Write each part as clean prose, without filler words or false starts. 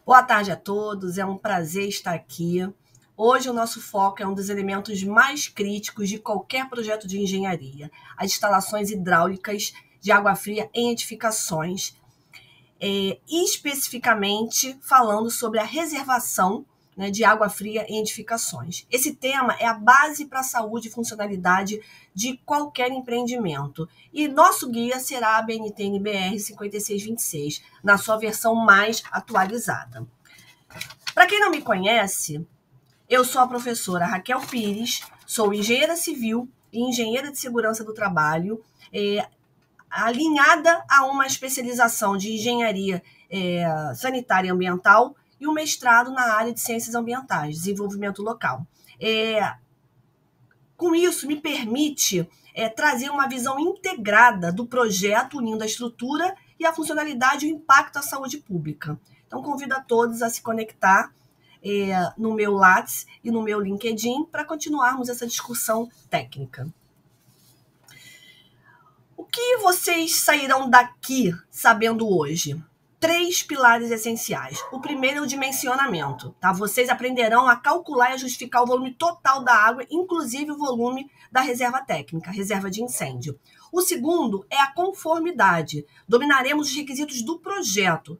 Boa tarde a todos, é um prazer estar aqui. Hoje o nosso foco é um dos elementos mais críticos de qualquer projeto de engenharia, as instalações hidráulicas de água fria em edificações, especificamente falando sobre a reservação, né, de água fria em edificações. Esse tema é a base para a saúde e funcionalidade de qualquer empreendimento. E nosso guia será a ABNT-NBR 5626, na sua versão mais atualizada. Para quem não me conhece, eu sou a professora Raquel Pires, sou engenheira civil e engenheira de segurança do trabalho, alinhada a uma especialização de engenharia sanitária e ambiental e um mestrado na área de ciências ambientais, desenvolvimento local. Com isso, me permite trazer uma visão integrada do projeto, unindo a estrutura e a funcionalidade e o impacto à saúde pública. Então, convido a todos a se conectar no meu Lattes e no meu LinkedIn para continuarmos essa discussão técnica. O que vocês sairão daqui sabendo hoje? 3 pilares essenciais. O primeiro é o dimensionamento, tá? Vocês aprenderão a calcular e a justificar o volume total da água, inclusive o volume da reserva técnica, reserva de incêndio. O segundo é a conformidade. Dominaremos os requisitos do projeto,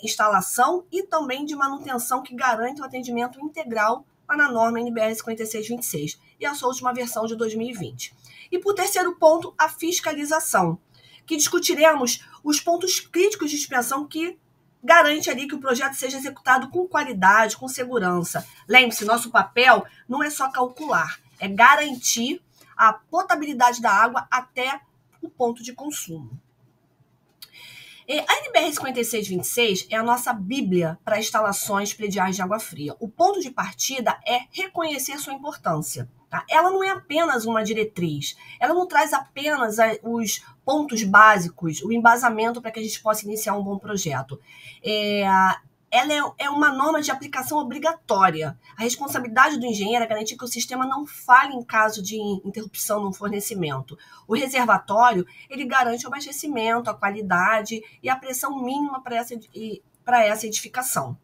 instalação e também de manutenção que garante o atendimento integral na norma NBR 5626 e a sua última versão de 2020. E por terceiro ponto, a fiscalização, que discutiremos os pontos críticos de inspeção que garante ali que o projeto seja executado com qualidade, com segurança. Lembre-se, nosso papel não é só calcular, é garantir a potabilidade da água até o ponto de consumo. A NBR 5626 é a nossa bíblia para instalações prediais de água fria. O ponto de partida é reconhecer sua importância. Tá? Ela não é apenas uma diretriz, ela não traz apenas os pontos básicos, o embasamento para que a gente possa iniciar um bom projeto. Ela é uma norma de aplicação obrigatória. A responsabilidade do engenheiro é garantir que o sistema não falhe em caso de interrupção no fornecimento. O reservatório, ele garante o abastecimento, a qualidade e a pressão mínima para essa edificação.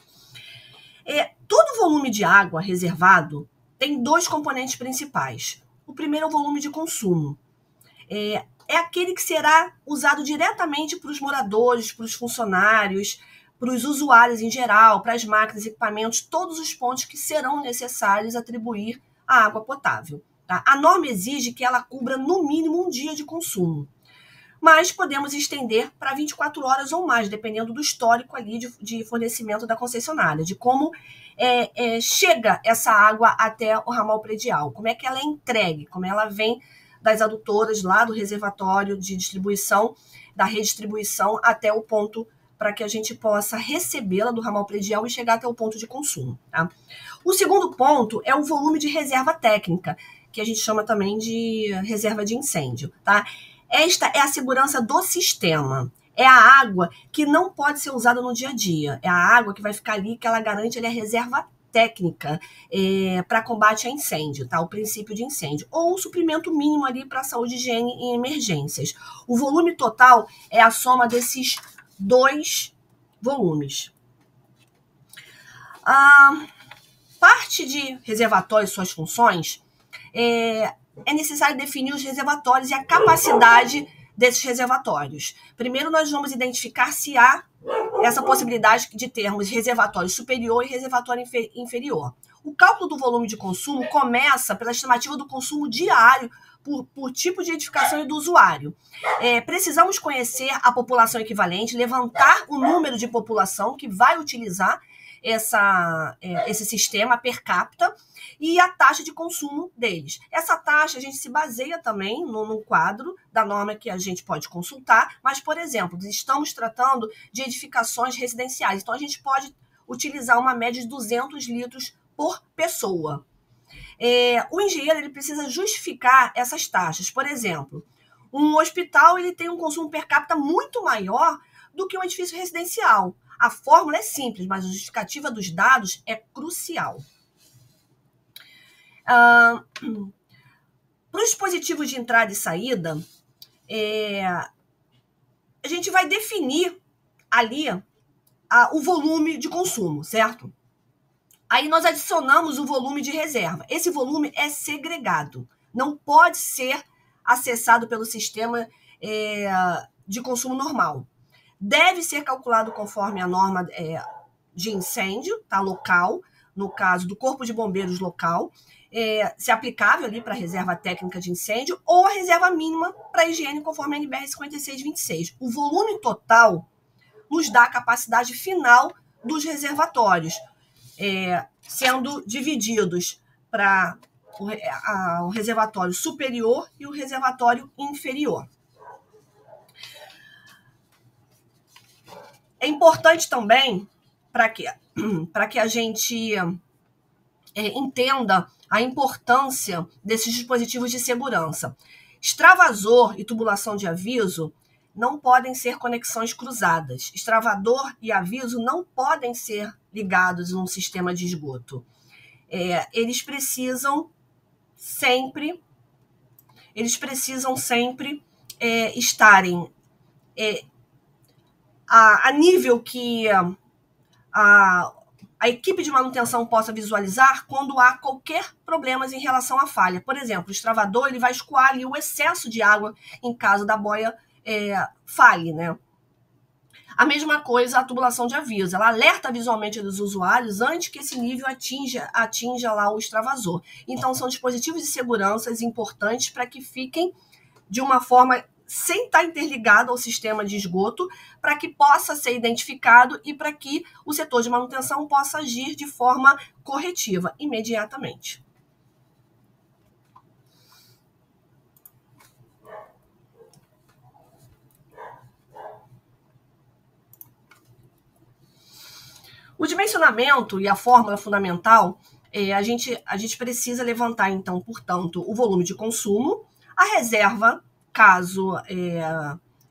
Todo volume de água reservado tem 2 componentes principais. O primeiro é o volume de consumo. É aquele que será usado diretamente para os moradores, para os funcionários, para os usuários em geral, para as máquinas, equipamentos, todos os pontos que serão necessários atribuir a água potável. Tá? A norma exige que ela cubra no mínimo um dia de consumo, mas podemos estender para 24 horas ou mais, dependendo do histórico ali de fornecimento da concessionária, de como chega essa água até o ramal predial, como é que ela é entregue, como ela vem das adutoras lá do reservatório de distribuição, da redistribuição até o ponto para que a gente possa recebê-la do ramal predial e chegar até o ponto de consumo. Tá? O segundo ponto é o volume de reserva técnica, que a gente chama também de reserva de incêndio. Tá? Esta é a segurança do sistema. É a água que não pode ser usada no dia a dia. É a água que vai ficar ali, que ela garante a reserva técnica para combate a incêndio, tá? O princípio de incêndio. Ou o suprimento mínimo ali para saúde e higiene em emergências. O volume total é a soma desses 2 volumes. Parte de reservatório e suas funções, é necessário definir os reservatórios e a capacidade desses reservatórios. Primeiro, nós vamos identificar se há essa possibilidade de termos reservatório superior e reservatório inferior. O cálculo do volume de consumo começa pela estimativa do consumo diário por tipo de edificação e do usuário. Precisamos conhecer a população equivalente, levantar o número de população que vai utilizar esse sistema per capita e a taxa de consumo deles. Essa taxa a gente se baseia também no quadro da norma que a gente pode consultar, mas, por exemplo, estamos tratando de edificações residenciais, então a gente pode utilizar uma média de 200 litros por pessoa. O engenheiro ele precisa justificar essas taxas. Por exemplo, um hospital ele tem um consumo per capita muito maior do que um edifício residencial. A fórmula é simples, mas a justificativa dos dados é crucial. Para os dispositivos de entrada e saída, a gente vai definir ali o volume de consumo, certo? Aí nós adicionamos o volume de reserva. Esse volume é segregado, não pode ser acessado pelo sistema de consumo normal. Deve ser calculado conforme a norma de incêndio, tá, local, no caso do Corpo de Bombeiros local, se aplicável ali para a reserva técnica de incêndio ou a reserva mínima para higiene conforme a NBR 5626. O volume total nos dá a capacidade final dos reservatórios, sendo divididos para o reservatório superior e o reservatório inferior. É importante também para que a gente entenda a importância desses dispositivos de segurança. Extravasor e tubulação de aviso não podem ser conexões cruzadas. Extravador e aviso não podem ser ligados num sistema de esgoto. Eles precisam sempre estarem a nível que a equipe de manutenção possa visualizar quando há qualquer problema em relação à falha. Por exemplo, o extravador ele vai escoar ali o excesso de água em caso da boia falhe, né? A mesma coisa a tubulação de aviso. Ela alerta visualmente os usuários antes que esse nível atinja lá o extravasor. Então, são dispositivos de segurança importantes para que fiquem de uma forma sem estar interligado ao sistema de esgoto, para que possa ser identificado e para que o setor de manutenção possa agir de forma corretiva imediatamente. O dimensionamento e a fórmula fundamental, a gente precisa levantar, então, portanto, o volume de consumo, a reserva, caso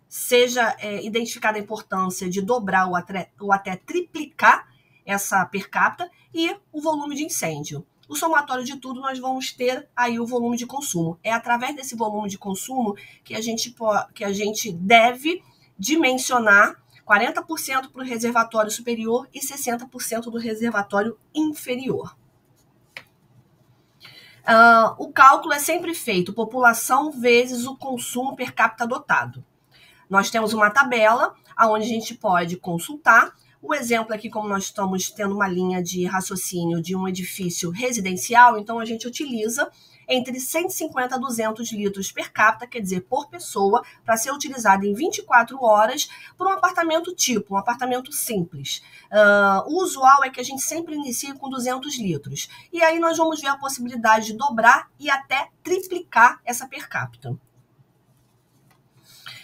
seja identificada a importância de dobrar ou até triplicar essa per capita, e o volume de incêndio. O somatório de tudo, nós vamos ter aí o volume de consumo. É através desse volume de consumo que a gente deve dimensionar 40% para o reservatório superior e 60% do reservatório inferior. O cálculo é sempre feito população vezes o consumo per capita adotado. Nós temos uma tabela onde a gente pode consultar. O exemplo aqui, como nós estamos tendo uma linha de raciocínio de um edifício residencial, então a gente utiliza entre 150 a 200 litros per capita, quer dizer, por pessoa, para ser utilizado em 24 horas por um apartamento tipo, um apartamento simples. O usual é que a gente sempre inicie com 200 litros. E aí nós vamos ver a possibilidade de dobrar e até triplicar essa per capita.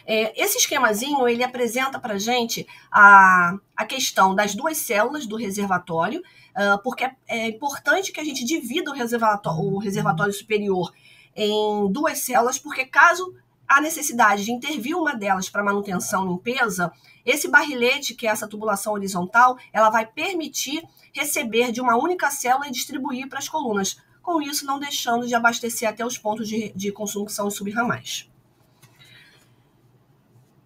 Esse esquemazinho, ele apresenta para a gente a questão das duas células do reservatório, porque é importante que a gente divida o reservatório superior em duas células, porque caso há necessidade de intervir uma delas para manutenção e limpeza, esse barrilete, que é essa tubulação horizontal, ela vai permitir receber de uma única célula e distribuir para as colunas, com isso não deixando de abastecer até os pontos de consumo que são os subramais.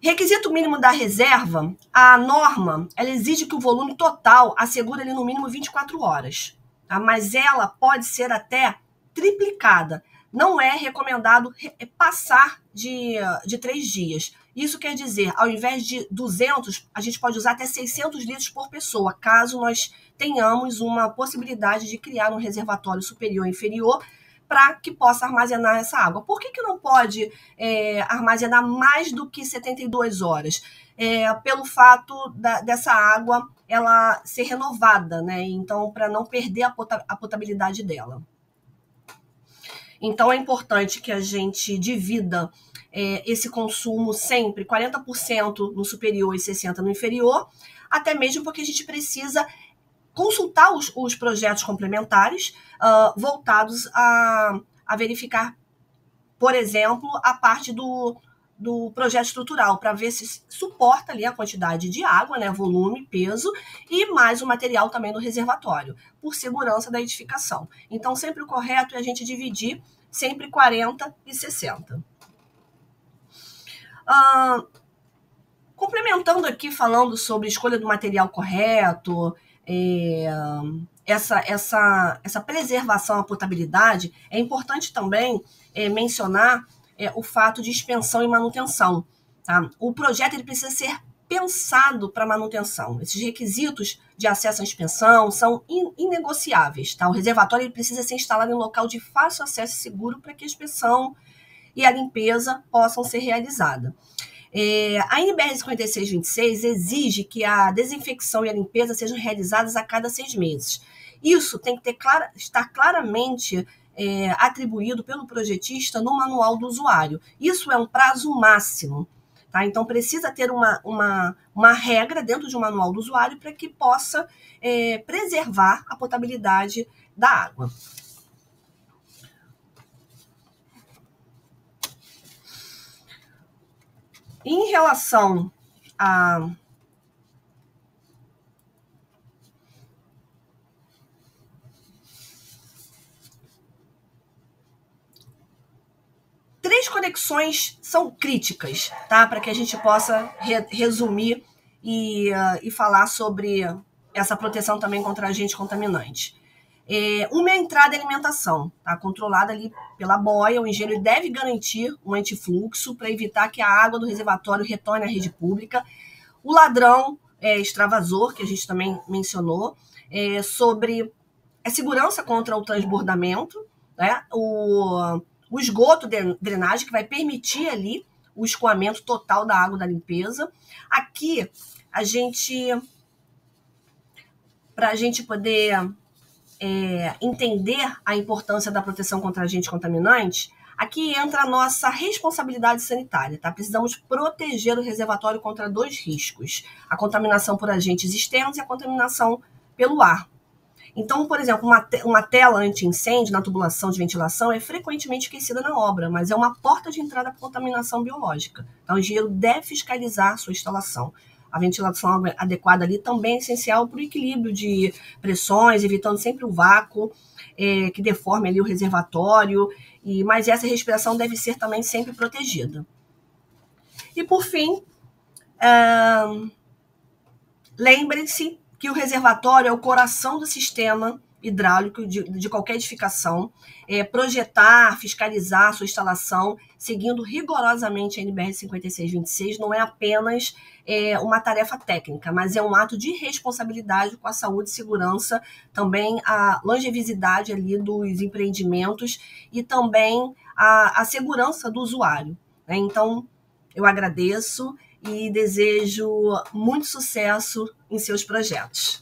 Requisito mínimo da reserva, a norma, ela exige que o volume total assegure ali no mínimo 24 horas, tá? Mas ela pode ser até triplicada. Não é recomendado passar de 3 dias. Isso quer dizer, ao invés de 200, a gente pode usar até 600 litros por pessoa, caso nós tenhamos uma possibilidade de criar um reservatório superior e inferior, para que possa armazenar essa água. Por que não pode armazenar mais do que 72 horas? Pelo fato dessa água ela ser renovada, né? Então, para não perder a potabilidade dela. Então, é importante que a gente divida esse consumo sempre, 40% no superior e 60% no inferior, até mesmo porque a gente precisa consultar os projetos complementares voltados a verificar, por exemplo, a parte do projeto estrutural, para ver se suporta ali a quantidade de água, né, volume, peso, e mais o material também do reservatório, por segurança da edificação. Então, sempre o correto é a gente dividir sempre 40 e 60. Complementando aqui, falando sobre escolha do material correto, essa preservação à potabilidade, é importante também mencionar o fato de expensão e manutenção. Tá? O projeto ele precisa ser pensado para manutenção. Esses requisitos de acesso à expensão são inegociáveis. Tá? O reservatório ele precisa ser instalado em um local de fácil acesso e seguro para que a expensão e a limpeza possam ser realizadas. A NBR 5626 exige que a desinfecção e a limpeza sejam realizadas a cada 6 meses. Isso tem que estar claramente atribuído pelo projetista no manual do usuário. Isso é um prazo máximo. Tá? Então, precisa ter uma regra dentro de um manual do usuário para que possa preservar a potabilidade da água. Em relação a três conexões são críticas, tá? Para que a gente possa resumir e falar sobre essa proteção também contra agentes contaminantes. Uma é a entrada e alimentação, tá? Controlada ali pela boia, o engenheiro deve garantir um antifluxo para evitar que a água do reservatório retorne à rede pública. O ladrão extravasor, que a gente também mencionou, sobre a segurança contra o transbordamento, né? O esgoto drenagem, que vai permitir ali o escoamento total da água da limpeza. Aqui, para a gente poder entender a importância da proteção contra agentes contaminantes, aqui entra a nossa responsabilidade sanitária, tá? Precisamos proteger o reservatório contra 2 riscos: a contaminação por agentes externos e a contaminação pelo ar. Então, por exemplo, uma tela anti-incêndio na tubulação de ventilação é frequentemente esquecida na obra, mas é uma porta de entrada para contaminação biológica. Então, o engenheiro deve fiscalizar a sua instalação. A ventilação adequada ali também é essencial para o equilíbrio de pressões, evitando sempre o vácuo que deforme ali o reservatório, mas essa respiração deve ser também sempre protegida. E, por fim, lembrem-se que o reservatório é o coração do sistema hidráulico de qualquer edificação. Projetar, fiscalizar a sua instalação, seguindo rigorosamente a NBR 5626, não é apenas uma tarefa técnica, mas é um ato de responsabilidade com a saúde e segurança, também a longevidade ali dos empreendimentos e também a segurança do usuário. Né? Então, eu agradeço e desejo muito sucesso em seus projetos.